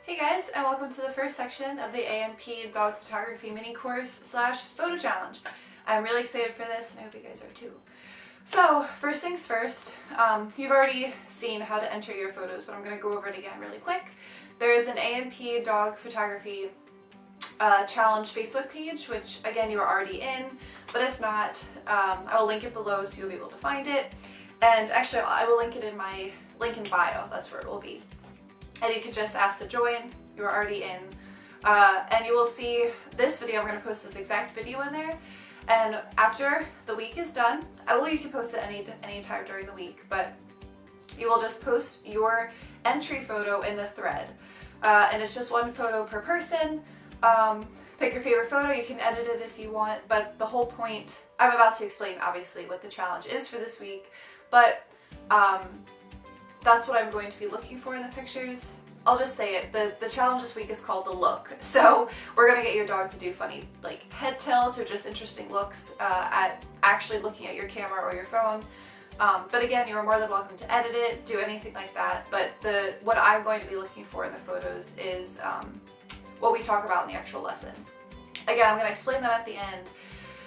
Hey guys, and welcome to the first section of the A&P Dog Photography Mini Course / Photo Challenge. I'm really excited for this, and I hope you guys are too. So, first things first, you've already seen how to enter your photos, but I'm going to go over it again really quick. There is an A&P Dog Photography Challenge Facebook page, which again you are already in, but if not, I will link it below so you'll be able to find it. And actually, I will link it in my link in bio, that's where it will be. And you can just ask to join, you are already in. And you will see this video, I'm going to post this exact video in there. And after the week is done, you can post it any time during the week, but you will just post your entry photo in the thread. And it's just one photo per person. Pick your favorite photo, you can edit it if you want, but the whole point, I'm about to explain obviously what the challenge is for this week, but that's what I'm going to be looking for in the pictures. I'll just say it, the challenge this week is called the look. So we're gonna get your dog to do funny like head tilts or just interesting looks at actually looking at your camera or your phone. But again, you're more than welcome to edit it, do anything like that. But what I'm going to be looking for in the photos is what we talk about in the actual lesson. Again, I'm gonna explain that at the end,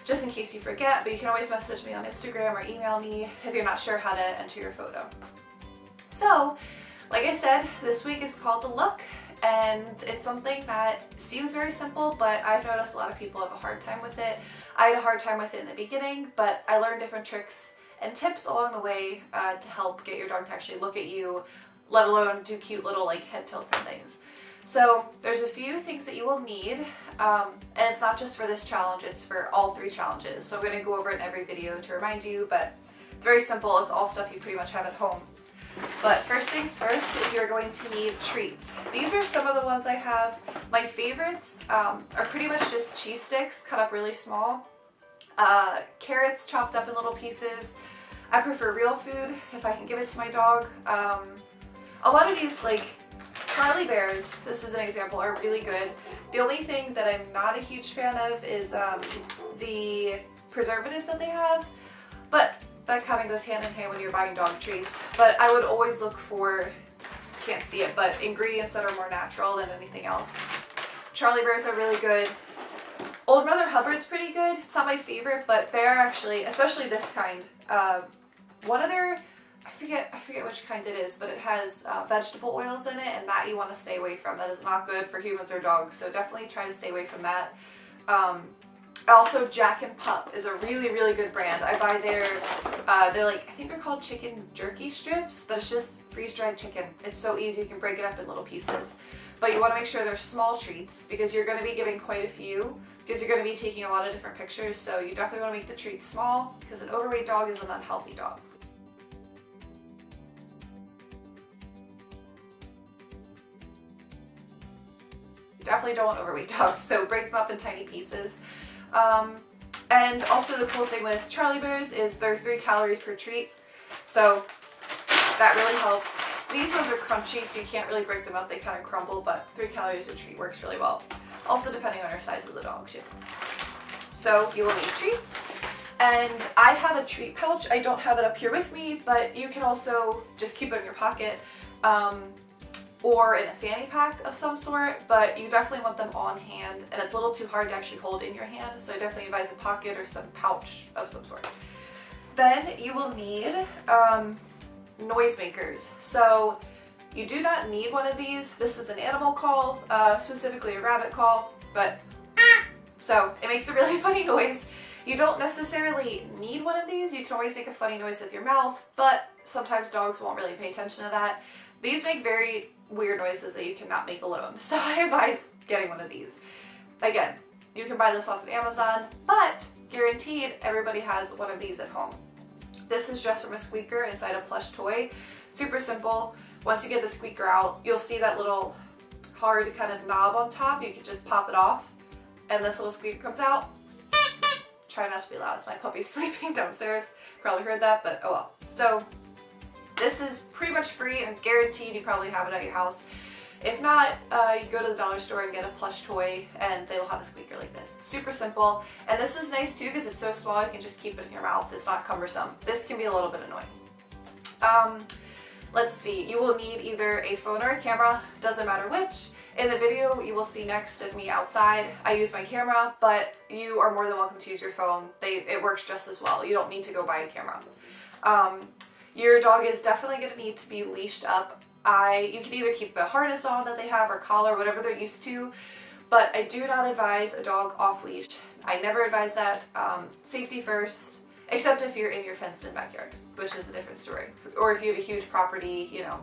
just in case you forget, but you can always message me on Instagram or email me if you're not sure how to enter your photo. So, like I said, this week is called the look, and it's something that seems very simple, but I've noticed a lot of people have a hard time with it. I had a hard time with it in the beginning, but I learned different tricks and tips along the way to help get your dog to actually look at you, let alone do cute little like head tilts and things. So there's a few things that you will need, and it's not just for this challenge, it's for all 3 challenges. So I'm going to go over it in every video to remind you, but it's very simple. It's all stuff you pretty much have at home. But first things first is you're going to need treats. These are some of the ones I have. My favorites are pretty much just cheese sticks cut up really small, carrots chopped up in little pieces. I prefer real food if I can give it to my dog. A lot of these like Charlie Bears, this is an example, are really good. The only thing that I'm not a huge fan of is the preservatives that they have, but that kind of goes hand in hand when you're buying dog treats. But I would always look for, can't see it, but ingredients that are more natural than anything else. Charlie Bears are really good. Old Mother Hubbard's pretty good. It's not my favorite, but they are actually, especially this kind. One of their, I forget which kind it is, but it has vegetable oils in it, and that you want to stay away from. That is not good for humans or dogs, so definitely try to stay away from that. Also, Jack and Pup is a really, really good brand. I buy they're like, I think they're called chicken jerky strips, but it's just freeze-dried chicken. It's so easy, you can break it up in little pieces. But you want to make sure they're small treats because you're going to be giving quite a few, because you're going to be taking a lot of different pictures, so you definitely want to make the treats small because an overweight dog is an unhealthy dog. You definitely don't want overweight dogs, so break them up in tiny pieces. And also the cool thing with Charlie Bears is they're 3 calories per treat, so that really helps. These ones are crunchy, so you can't really break them up, they kind of crumble, but 3 calories a treat works really well. Also depending on your size of the dog too. So you will need treats, and I have a treat pouch. I don't have it up here with me, but you can also just keep it in your pocket. Or in a fanny pack of some sort, but you definitely want them on hand, and it's a little too hard to actually hold in your hand, so I definitely advise a pocket or some pouch of some sort. Then you will need noisemakers. So you do not need one of these. This is an animal call, specifically a rabbit call, but so it makes a really funny noise. You don't necessarily need one of these. You can always make a funny noise with your mouth, but sometimes dogs won't really pay attention to that. These make very weird noises that you cannot make alone, so I advise getting one of these. Again, you can buy this off of Amazon, but guaranteed everybody has one of these at home. This is just from a squeaker inside a plush toy. Super simple. Once you get the squeaker out, you'll see that little hard kind of knob on top. You can just pop it off, and this little squeaker comes out. Try not to be loud, it's my puppy sleeping downstairs. Probably heard that, but oh well. So this is pretty much free and guaranteed you probably have it at your house. If not, you go to the dollar store and get a plush toy and they will have a squeaker like this. Super simple. And this is nice too because it's so small you can just keep it in your mouth. It's not cumbersome. This can be a little bit annoying. Let's see, you will need either a phone or a camera, doesn't matter which. In the video you will see next of me outside, I use my camera, but you are more than welcome to use your phone. It works just as well. You don't need to go buy a camera. Your dog is definitely going to need to be leashed up. You can either keep the harness on that they have or collar, whatever they're used to, but I do not advise a dog off leash. I never advise that. Safety first, except if you're in your fenced-in backyard, which is a different story. Or if you have a huge property, you know,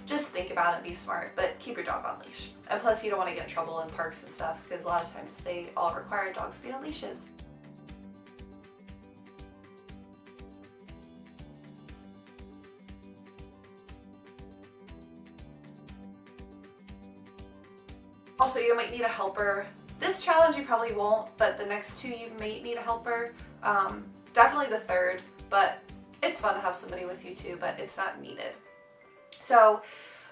just think about it and be smart, but keep your dog on leash. And plus you don't want to get in trouble in parks and stuff, because a lot of times they all require dogs to be on leashes. Also, you might need a helper. This challenge you probably won't, but the next two you might need a helper. Definitely the third, but it's fun to have somebody with you too, but it's not needed. So,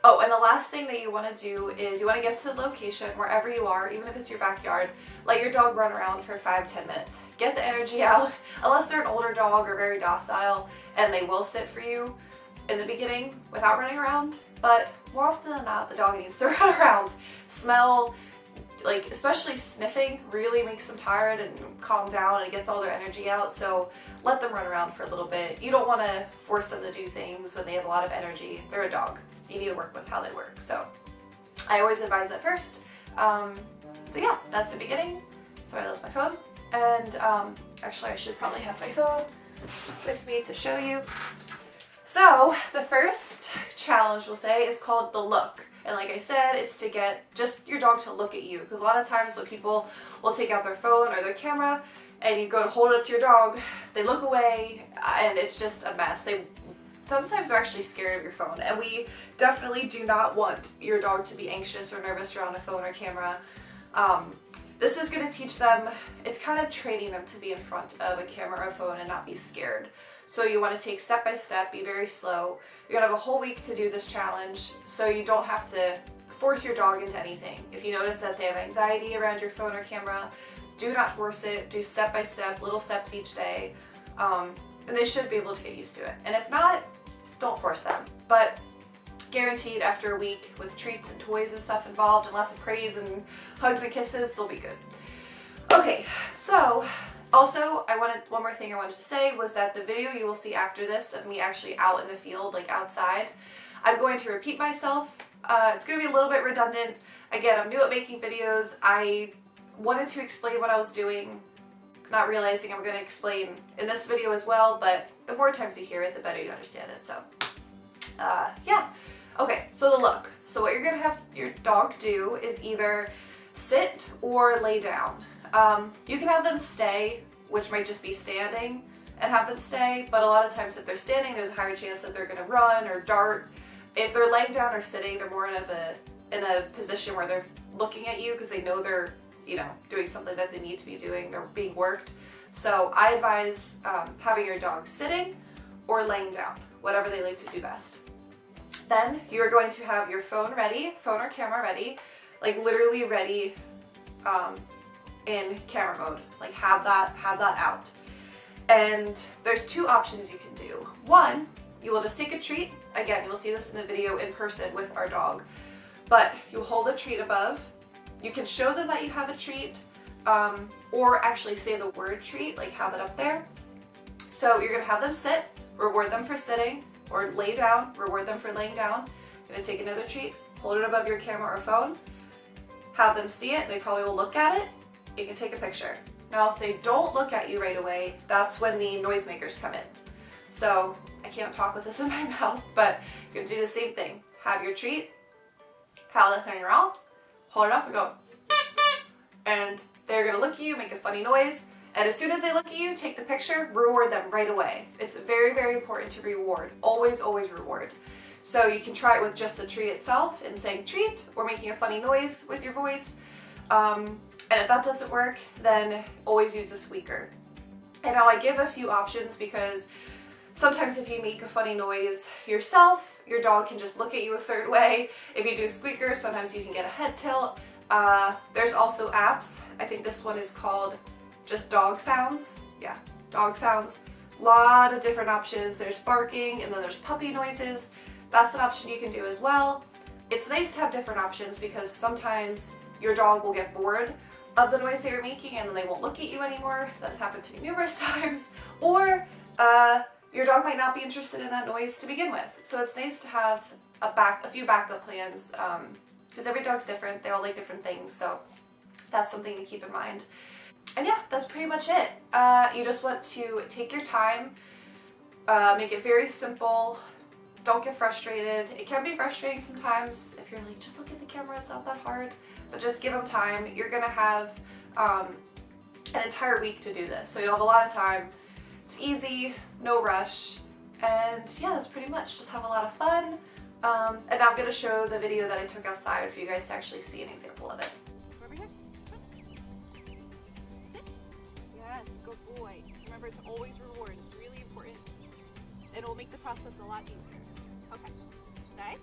oh, and the last thing that you want to do is you want to get to the location wherever you are, even if it's your backyard. Let your dog run around for 5-10 minutes. Get the energy out, unless they're an older dog or very docile, and they will sit for you in the beginning without running around. But more often than not, the dog needs to run around. Smell, like especially sniffing, really makes them tired and calm down and gets all their energy out. So let them run around for a little bit. You don't want to force them to do things when they have a lot of energy. They're a dog. You need to work with how they work. So I always advise that first. So yeah, that's the beginning. Sorry, I lost my phone. And actually I should probably have my phone with me to show you. So the first challenge we'll say is called the look. And like I said, it's to get just your dog to look at you. Because a lot of times when people will take out their phone or their camera and you go to hold it up to your dog, they look away and it's just a mess. They sometimes are actually scared of your phone. And we definitely do not want your dog to be anxious or nervous around a phone or camera. This is going to teach them, it's kind of training them to be in front of a camera or phone and not be scared. So you want to take step by step, be very slow. You're going to have a whole week to do this challenge, so you don't have to force your dog into anything. If you notice that they have anxiety around your phone or camera, do not force it. Do step by step, little steps each day, and they should be able to get used to it. And if not, don't force them. But guaranteed after a week with treats and toys and stuff involved and lots of praise and hugs and kisses, they'll be good. Okay, so also, one more thing I wanted to say was that the video you will see after this of me actually out in the field, like outside, I'm going to repeat myself. It's going to be a little bit redundant. Again, I'm new at making videos. I wanted to explain what I was doing, not realizing I'm going to explain in this video as well, but the more times you hear it, the better you understand it. So, yeah. Okay, so the look. So what you're going to have your dog do is either sit or lay down. You can have them stay, which might just be standing, and have them stay, but a lot of times if they're standing, there's a higher chance that they're going to run or dart. If they're laying down or sitting, they're more in a position where they're looking at you because they know they're, you know, doing something that they need to be doing. They're being worked. So I advise having your dog sitting or laying down, whatever they like to do best. Then you are going to have your phone ready, phone or camera ready, like literally ready, in camera mode, like have that out. And there's two options you can do. One, you will just take a treat. Again, you will see this in the video in person with our dog, but you hold a treat above. You can show them that you have a treat, or actually say the word treat, like have it up there. So you're gonna have them sit, reward them for sitting, or lay down, reward them for laying down. You're gonna take another treat, hold it above your camera or phone, have them see it, they probably will look at it. You can take a picture. Now if they don't look at you right away, that's when the noisemakers come in. So I can't talk with this in my mouth, but you're gonna do the same thing. Have your treat, have that thing around, hold it up and go. And they're gonna look at you, make a funny noise, and as soon as they look at you, take the picture, reward them right away. It's very, very important to reward. Always, always reward. So you can try it with just the treat itself and saying treat, or making a funny noise with your voice. And if that doesn't work, then always use the squeaker. And now I give a few options because sometimes if you make a funny noise yourself, your dog can just look at you a certain way. If you do squeaker, sometimes you can get a head tilt. There's also apps. I think this one is called just dog sounds. Yeah, dog sounds. A lot of different options. There's barking and then there's puppy noises. That's an option you can do as well. it's nice to have different options because sometimes your dog will get bored of the noise that you're making and then they won't look at you anymore. That's happened to me numerous times. Or your dog might not be interested in that noise to begin with. So it's nice to have a few backup plans because every dog's different. They all like different things. So that's something to keep in mind. And yeah, that's pretty much it. You just want to take your time, make it very simple. Don't get frustrated. It can be frustrating sometimes if you're like, just look at the camera, it's not that hard. But just give them time. You're gonna have an entire week to do this. So you'll have a lot of time. It's easy, no rush. And yeah, that's pretty much. Just have a lot of fun. And now I'm gonna show the video that I took outside for you guys to actually see an example of it. Over here. Sit. Yes, good boy. Remember to always reward. It's really important. It'll make the process a lot easier. Okay. Stay.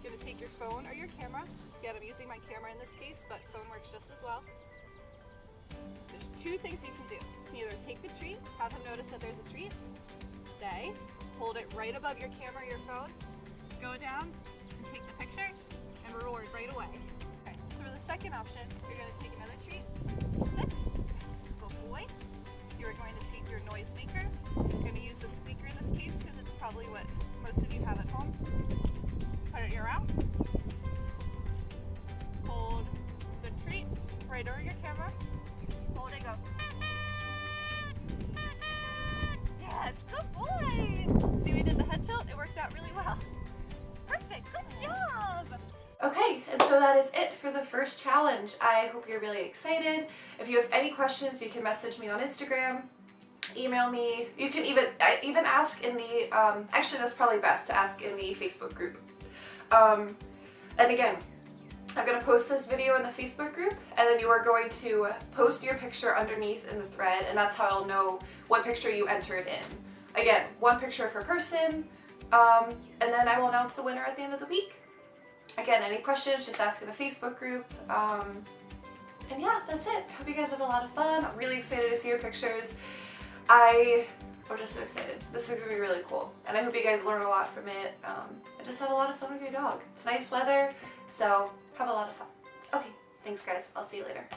You're gonna take your phone or your camera. Again, I'm using my camera in this case, but phone works just as well. There's two things you can do. You can either take the treat, have him notice that there's a treat, stay, hold it right above your camera or your phone, go down and take the picture, and reward right away. Okay, so for the second option, you're going to take another treat, sit, yes, good boy. You're going to take your noisemaker. You're going to use the squeaker in this case because it's probably what most of you have at home. Put it in your mouth. Hold the treat right over your camera. Hold it, go. Yes, good boy. See, we did the head tilt. It worked out really well. Perfect. Good job. Okay, and so that is it for the first challenge. I hope you're really excited. If you have any questions, you can message me on Instagram, email me. You can even ask in the, actually that's probably best to ask in the Facebook group. And again, I'm going to post this video in the Facebook group, and then you are going to post your picture underneath in the thread, and that's how I'll know what picture you entered in. Again, one picture per person, and then I will announce the winner at the end of the week. Again, any questions, just ask in the Facebook group. And yeah, that's it. Hope you guys have a lot of fun. I'm really excited to see your pictures. I'm just so excited. This is going to be really cool, and I hope you guys learn a lot from it. And just have a lot of fun with your dog. It's nice weather, so have a lot of fun. Okay, thanks guys. I'll see you later.